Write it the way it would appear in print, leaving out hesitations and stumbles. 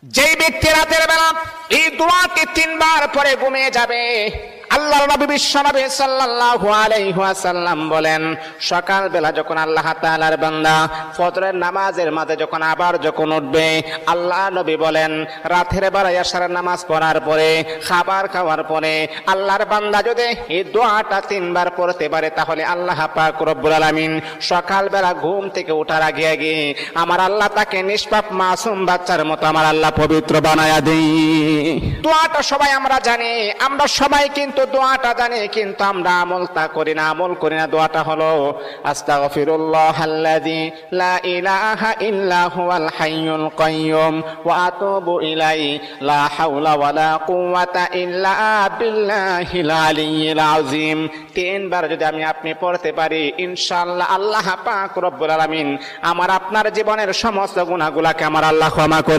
যেই ব্যক্তি রাতের বেলা এই দোয়াটি 3 বার পরে ঘুমিয়ে যাবে, আল্লাহর নবী বিশ্বনবী সাল্লাল্লাহু আলাইহি ওয়াসাল্লাম বলেন, সকাল বেলা যখন আল্লাহ তাআলার বান্দা ফজরের নামাজের মাঝে যখন উঠবে, আল্লাহ নবী বলেন রাতের বেলা এশার নামাজ পড়ার পরে, খাবার খাওয়ার পরে আল্লাহর বান্দা যদি এই দোয়াটা 3 বার পড়তে পারে, তাহলে আল্লাহ পাক রব্বুল আলামিন সকাল বেলা ঘুম থেকে ওঠার আগে আগে আমার আল্লাহ তাকে নিষ্পাপ মাসুম বাচ্চার মতো আমার আল্লাহ পবিত্র বানায়া দেই। দোয়াটা সবাই আমরা জানি, আমরা সবাই কিন্তু দোয়াটা জানি, কিন্তু আমরা আমলটা করি না। দোয়াটা হলো আস্তাগফিরুল্লাহাল্লাযী লা ইলাহা ইল্লা হুয়াল হাইয়ুল কাইয়্যুম ওয়া আতুবু ইলাইহি লা হাওলা ওয়ালা কুওয়াতা ইল্লা বিল্লাহিল আলিয়্যিল আযীম। 3 বার যদি আপনি পড়তে পারি, ইনশাআল্লাহ আল্লাহ পাক রব্বুল আলামিন আমার আপনার জীবনের সমস্ত গুনাহগুলোকে আমার আল্লাহ ক্ষমা করে